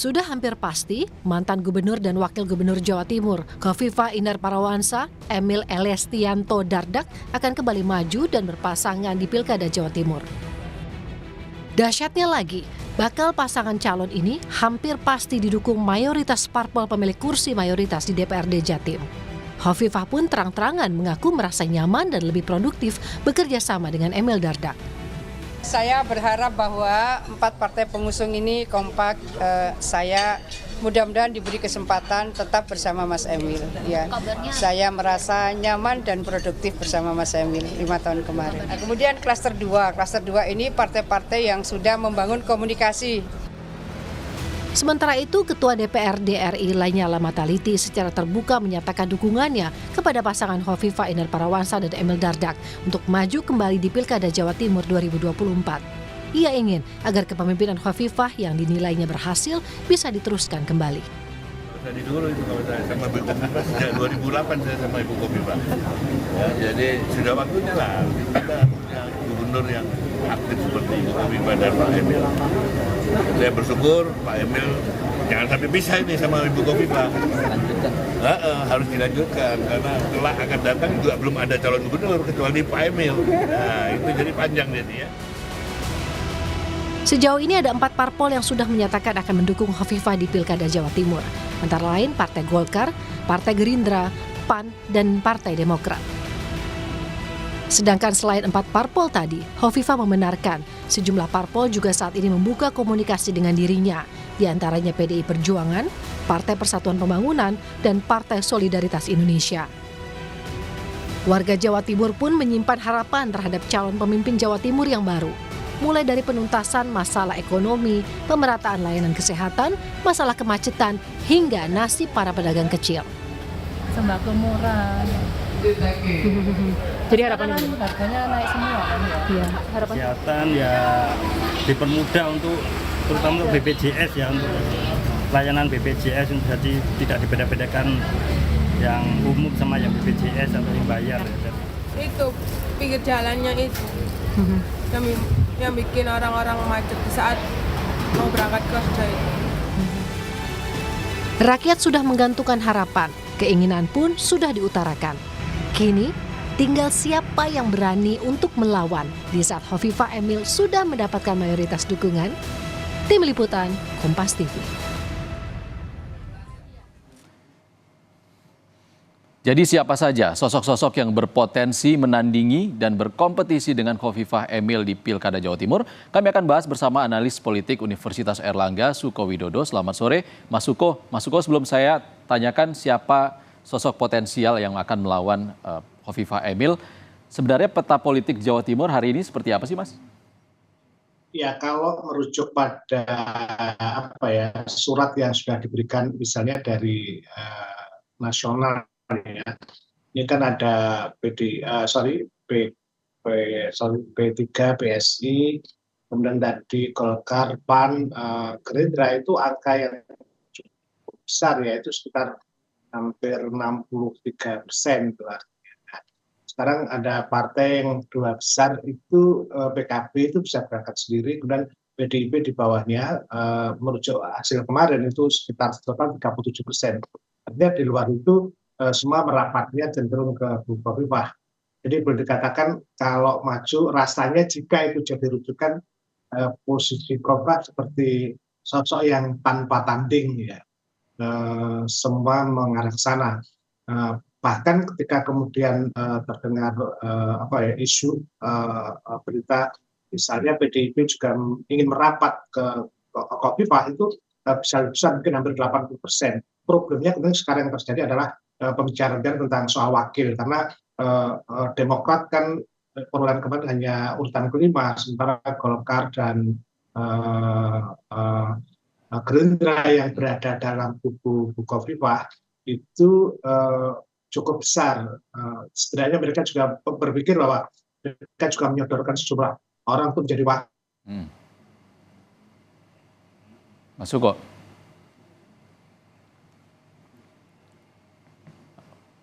Sudah hampir pasti, mantan Gubernur dan Wakil Gubernur Jawa Timur, Khofifah Indar Parawansa, Emil Elestianto Dardak akan kembali maju dan berpasangan di Pilkada Jawa Timur. Dahsyatnya lagi, bakal pasangan calon ini hampir pasti didukung mayoritas parpol pemilik kursi mayoritas di DPRD Jatim. Khofifah pun terang-terangan mengaku merasa nyaman dan lebih produktif bekerja sama dengan Emil Dardak. Saya berharap bahwa 4 partai pengusung ini kompak. Saya mudah-mudahan diberi kesempatan tetap bersama Mas Emil. Ya, saya merasa nyaman dan produktif bersama Mas Emil 5 tahun kemarin. Nah, kemudian klaster 2 ini partai-partai yang sudah membangun komunikasi. Sementara itu, Ketua DPRD RI Lanyala Mataliti secara terbuka menyatakan dukungannya kepada pasangan Khofifah Indar Parawansa dan Emil Dardak untuk maju kembali di Pilkada Jawa Timur 2024. Ia ingin agar kepemimpinan Khofifah yang dinilainya berhasil bisa diteruskan kembali. Tadi dulu itu kalau saya sama Ibu Khofifah sejak 2008 saya sama Ibu Khofifah. Ya, jadi sudah waktunya lah kita punya gubernur yang aktif seperti Ibu Khofifah dan Pak Emil. Saya bersyukur Pak Emil jangan sampai pisah ini sama Ibu Khofifah. Harus dilanjutkan karena kelak akan datang juga belum ada calon gubernur kecuali Pak Emil. Nah itu jadi panjang jadi ya. Sejauh ini ada 4 parpol yang sudah menyatakan akan mendukung Khofifah di Pilkada Jawa Timur. Antara lain Partai Golkar, Partai Gerindra, PAN, dan Partai Demokrat. Sedangkan selain 4 parpol tadi, Khofifah membenarkan sejumlah parpol juga saat ini membuka komunikasi dengan dirinya, di antaranya PDI Perjuangan, Partai Persatuan Pembangunan, dan Partai Solidaritas Indonesia. Warga Jawa Timur pun menyimpan harapan terhadap calon pemimpin Jawa Timur yang baru, mulai dari penuntasan masalah ekonomi, pemerataan layanan kesehatan, masalah kemacetan, hingga nasib para pedagang kecil. Sembako murah. Jadi harapannya harganya naik semua kan ya. Iya, harapan Kesehatan ya dipermudah untuk terutama untuk BPJS ya, untuk layanan BPJS jadi tidak dibeda-bedakan yang umum sama yang BPJS atau yang bayar ya. Itu pinggir jalannya itu yang bikin orang-orang macet di saat mau berangkat kerja itu. Rakyat sudah menggantungkan harapan, keinginan pun sudah diutarakan. Kini, tinggal siapa yang berani untuk melawan di saat Khofifah Emil sudah mendapatkan mayoritas dukungan. Tim Liputan, Kompas TV. Jadi siapa saja sosok-sosok yang berpotensi menandingi dan berkompetisi dengan Khofifah Emil di Pilkada Jawa Timur? Kami akan bahas bersama analis politik Universitas Airlangga, Suko Widodo. Selamat sore, Mas Suko. Mas Suko, sebelum saya tanyakan siapa sosok potensial yang akan melawan Khofifah Emil, sebenarnya peta politik Jawa Timur hari ini seperti apa sih, Mas? Ya, kalau merujuk pada surat yang sudah diberikan misalnya dari nasional ya. Ini kan ada P3, PSI, kemudian tadi Golkar, PAN, Gerindra, itu angka yang cukup besar ya, itu sekitar hampir 63%. Sekarang ada partai yang 2 besar itu PKB itu bisa berangkat sendiri, kemudian PDIP di bawahnya merujuk hasil kemarin itu sekitar total 37%. Artinya di luar itu semua merapatnya cenderung ke Bu Khofifah. Jadi boleh dikatakan kalau maju rasanya jika itu jadi rujukan posisi Khofifah seperti sosok yang tanpa tanding ya. Semua mengarah ke sana. Bahkan ketika kemudian terdengar isu berita misalnya PDIP juga ingin merapat ke Khofifah, itu bisa mungkin hampir 80%. Problemnya kemudian sekarang yang terjadi adalah pembicaraan tentang soal wakil, karena Demokrat kan perolehan kemarin hanya urutan kelima, sementara Golkar dan Gerindra yang berada dalam kubu Khofifah itu cukup besar. Setidaknya mereka juga berpikir bahwa mereka juga menyodorkan sejumlah orang untuk menjadi wakil. Mas Suko.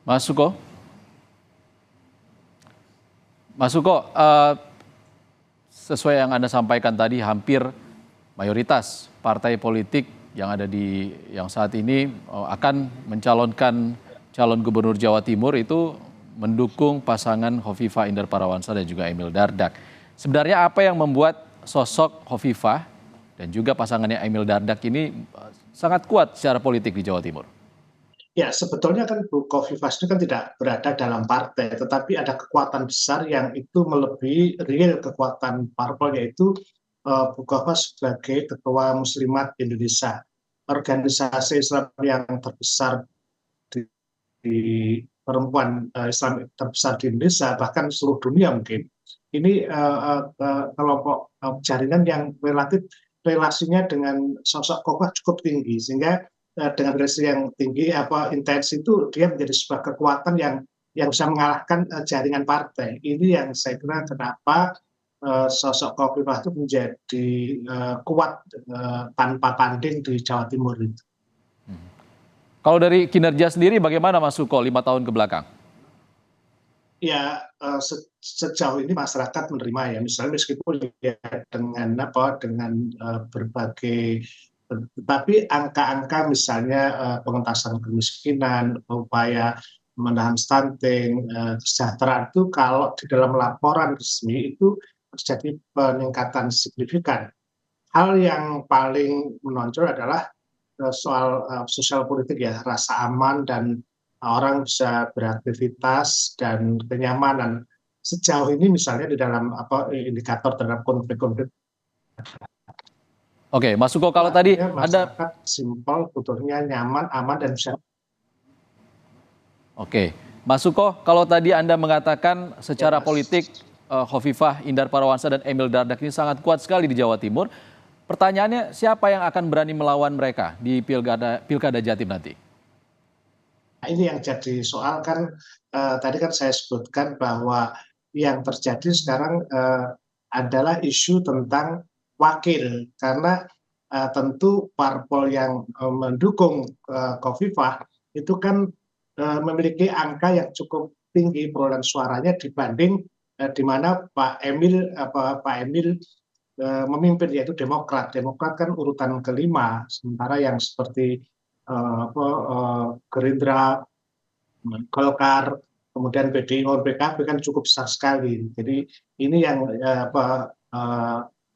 Mas Suko. Mas Suko, sesuai yang Anda sampaikan tadi, hampir mayoritas partai politik yang saat ini akan mencalonkan calon gubernur Jawa Timur itu mendukung pasangan Hovifah Indar Parawansa dan juga Emil Dardak. Sebenarnya apa yang membuat sosok Hovifah dan juga pasangannya Emil Dardak ini sangat kuat secara politik di Jawa Timur? Ya, sebetulnya kan Bu Khofifah itu kan tidak berada dalam partai, tetapi ada kekuatan besar yang itu melebihi real kekuatan parpol, yaitu Bu Khofifah sebagai Ketua Muslimat Indonesia, organisasi Islam yang terbesar di perempuan Islam terbesar di Indonesia, bahkan seluruh dunia mungkin. Ini kelompok jaringan yang relatif relasinya dengan sosok Khofifah cukup tinggi, sehingga dengan relasi yang tinggi intens itu dia menjadi sebuah kekuatan yang bisa mengalahkan jaringan partai. Ini yang saya kira kenapa sosok Khofifah itu menjadi kuat tanpa tanding di Jawa Timur itu. Kalau dari kinerja sendiri bagaimana Mas Suko 5 tahun ke belakang? Ya, sejauh ini masyarakat menerima ya, misalnya meskipun ya dengan berbagai, tetapi angka-angka misalnya pengentasan kemiskinan, upaya menahan stunting, kesejahteraan itu kalau di dalam laporan resmi itu terjadi peningkatan signifikan. Hal yang paling menonjol adalah soal sosial politik ya, rasa aman dan orang bisa beraktivitas dan kenyamanan. Sejauh ini misalnya di dalam indikator terhadap konflik-konflik. Oke, Mas Suko, kalau tadi Anda simpel, butuhnya nyaman, aman dan bisa. Oke, Mas Suko, kalau tadi Anda mengatakan secara politik Hovifah Indar Parawansa dan Emil Dardak ini sangat kuat sekali di Jawa Timur. Pertanyaannya, siapa yang akan berani melawan mereka di Pilkada Jatim nanti? Nah, ini yang jadi soal kan, tadi kan saya sebutkan bahwa yang terjadi sekarang adalah isu tentang wakil, karena tentu parpol yang mendukung Khofifah itu kan memiliki angka yang cukup tinggi perolehan suaranya dibanding di mana Pak Emil memimpin, yaitu Demokrat. Demokrat kan urutan kelima, sementara yang seperti Gerindra, Golkar, kemudian PDI maupun PKB kan cukup besar sekali. Jadi ini yang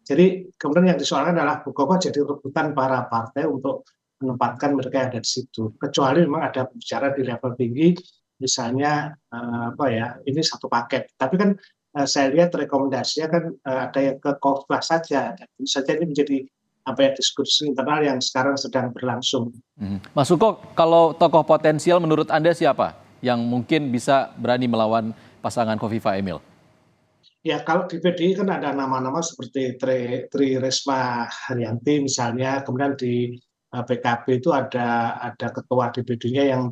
jadi kemudian yang disoalkan adalah Bu Khofifah jadi rebutan para partai untuk menempatkan mereka yang ada di situ. Kecuali memang ada bicara di level tinggi, misalnya ini satu paket. Tapi kan saya lihat rekomendasinya kan ada yang ke Khofifah saja. Tentu saja ini menjadi diskusi internal yang sekarang sedang berlangsung. Mas Suko, kalau tokoh potensial menurut Anda siapa yang mungkin bisa berani melawan pasangan Khofifah Emil? Ya, kalau di PDI kan ada nama-nama seperti Tri Risma Haryanti misalnya, kemudian di PKB itu ada ketua DPD-nya yang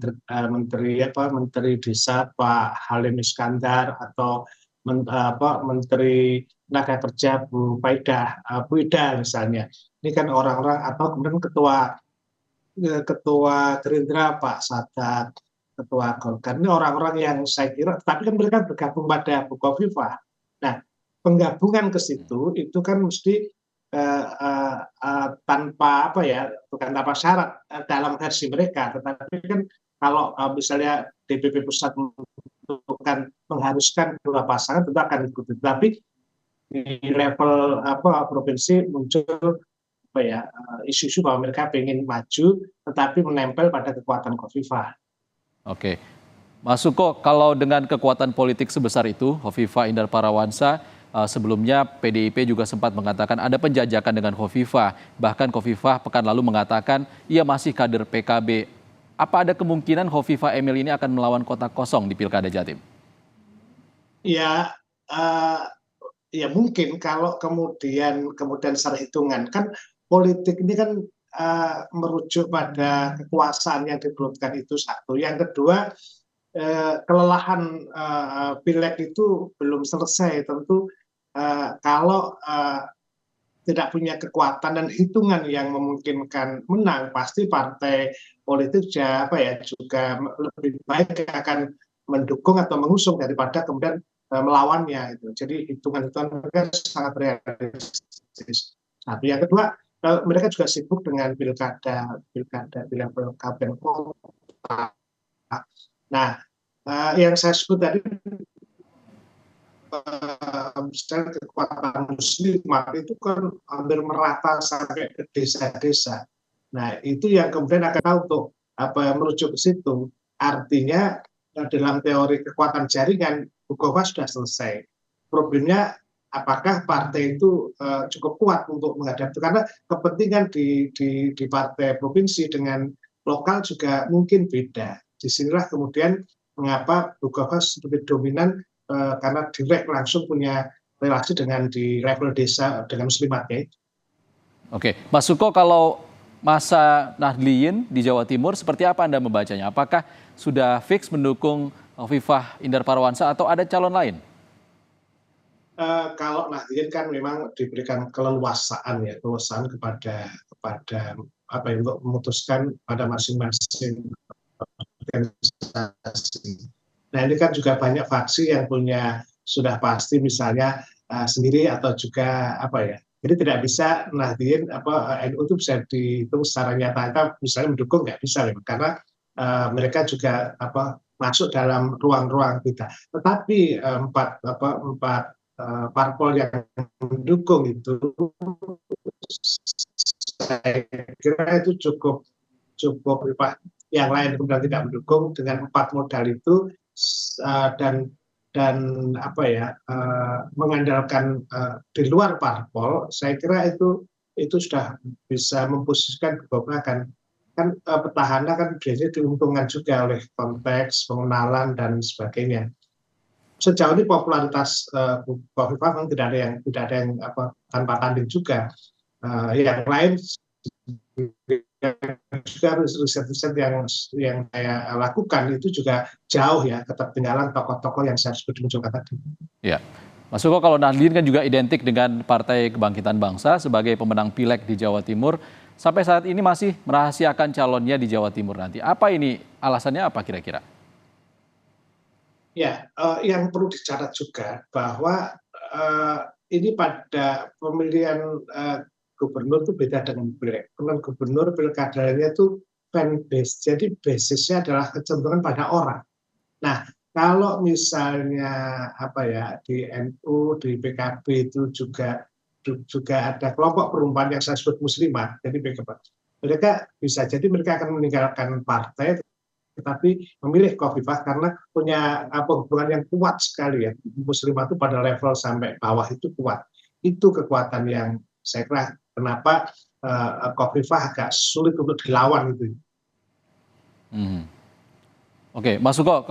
Menteri Desa Pak Halim Iskandar, atau Menteri Tenaga Kerja Bu Ida misalnya. Ini kan orang-orang, atau kemudian ketua Gerindra Pak Sadat, ketua Golkar. Ini orang-orang yang saya kira, tapi kan mereka bergabung pada Bu Khofifah. Nah, penggabungan ke situ itu kan mesti bukan tanpa syarat dalam versi mereka, tetapi kan kalau misalnya DPP pusat mengharuskan dua pasangan tentu akan ikut. Tapi di level provinsi muncul isu-isu bahwa mereka ingin maju tetapi menempel pada kekuatan Khofifah. Oke, Mas Suko, kalau dengan kekuatan politik sebesar itu, Hovifah Indar Parawansa, sebelumnya PDIP juga sempat mengatakan ada penjajakan dengan Hovifah. Bahkan Hovifah pekan lalu mengatakan ia masih kader PKB. Apa ada kemungkinan Hovifah Emil ini akan melawan kota kosong di Pilkada Jatim? Ya mungkin kalau kemudian secara hitungan, kan politik ini kan merujuk pada kekuasaan yang dibelutkan itu satu. Yang kedua, kelelahan pileg itu belum selesai. Tentu kalau tidak punya kekuatan dan hitungan yang memungkinkan menang, pasti partai politik juga lebih baik akan mendukung atau mengusung daripada kemudian melawannya. Jadi hitungan mereka sangat realistis. Satu. Yang kedua, mereka juga sibuk dengan pilkada di level kabupaten kota. Nah, yang saya sebut tadi, misalnya kekuatan muslimat itu kan hampir merata sampai ke desa-desa. Nah, itu yang kemudian akan tahu untuk merujuk ke situ. Artinya dalam teori kekuatan jaringan, Bukowa sudah selesai. Problemnya apakah partai itu cukup kuat untuk menghadapi, karena kepentingan di partai provinsi dengan lokal juga mungkin beda. Disinilah kemudian mengapa Bukowa lebih dominan, karena direct langsung punya relasi dengan di level desa dengan muslimatnya. Oke, Mas Suko, kalau masa Nahdliyin di Jawa Timur seperti apa Anda membacanya? Apakah sudah fix mendukung Hovifah Indar Parawansa atau ada calon lain? Kalau Nahdliyin kan memang diberikan keleluasaan kepada untuk memutuskan pada masing-masing organisasi. Nah, ini kan juga banyak faksi yang sudah pasti misalnya sendiri atau juga jadi tidak bisa Nahdliyin NU itu bisa dihitung secara nyata misalnya mendukung, nggak bisa karena mereka juga masuk dalam ruang-ruang kita. Tetapi empat parpol yang mendukung itu saya kira itu cukup yang lain kemudian tidak mendukung dengan 4 modal itu, dan mengandalkan di luar parpol, saya kira itu sudah bisa memposisikan Bukowa kan petahana kan biasanya diuntungkan juga oleh konteks pengenalan dan sebagainya. Sejauh ini popularitas Hovifah memang tidak ada yang tanpa tanding juga. Yang lain juga riset-riset yang saya lakukan itu juga jauh ya ketertinggalan tokoh-tokoh yang saya sebut munculkan tadi. Ya, Mas Suko, kalau Nahdliyin kan juga identik dengan Partai Kebangkitan Bangsa sebagai pemenang pileg di Jawa Timur. Sampai saat ini masih merahasiakan calonnya di Jawa Timur nanti. Apa ini alasannya apa kira-kira? Ya, yang perlu dicatat juga bahwa ini pada pemilihan gubernur itu beda dengan pileg. Pemilihan gubernur pilkadanya itu fan base, jadi basisnya adalah kecenderungan pada orang. Nah, kalau misalnya di NU, di PKB itu juga ada kelompok perempuan yang saya sebut muslimat, jadi mereka bisa jadi mereka akan meninggalkan partai tetapi memilih Hovifah karena punya hubungan yang kuat sekali ya. Muslimat itu pada level sampai bawah itu kuat. Itu kekuatan yang saya kira kenapa Hovifah agak sulit untuk dilawan itu. Oke, Mas Suko,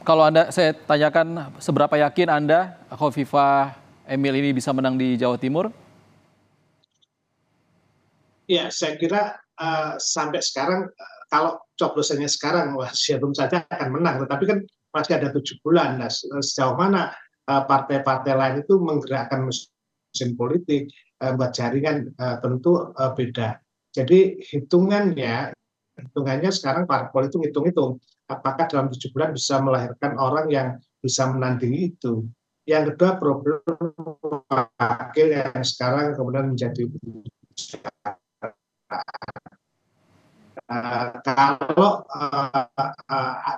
kalau saya tanyakan seberapa yakin Anda Hovifah Emil ini bisa menang di Jawa Timur? Ya, saya kira sampai sekarang kalau coblosannya sekarang tentu saja akan menang, tetapi kan masih ada 7 bulan. Nah, sejauh mana partai-partai lain itu menggerakkan mesin politik, buat jaringan tentu beda. Jadi hitungannya sekarang parpol itu ngitung-ngitung apakah dalam 7 bulan bisa melahirkan orang yang bisa menandingi itu. Yang kedua, problem wakil yang sekarang kemudian menjadi kalau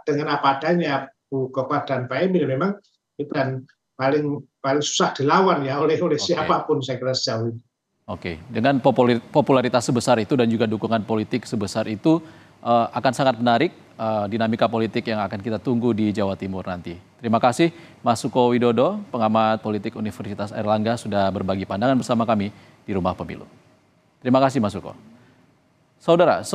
dengan apa adanya Bukowa dan Pak Emil memang itu dan paling susah dilawan ya oleh siapapun saya kira sejauh ini. Oke, dengan popularitas sebesar itu dan juga dukungan politik sebesar itu akan sangat menarik dinamika politik yang akan kita tunggu di Jawa Timur nanti. Terima kasih Mas Suko Widodo, pengamat politik Universitas Airlangga sudah berbagi pandangan bersama kami di Rumah Pemilu. Terima kasih Mas Suko. Saudara,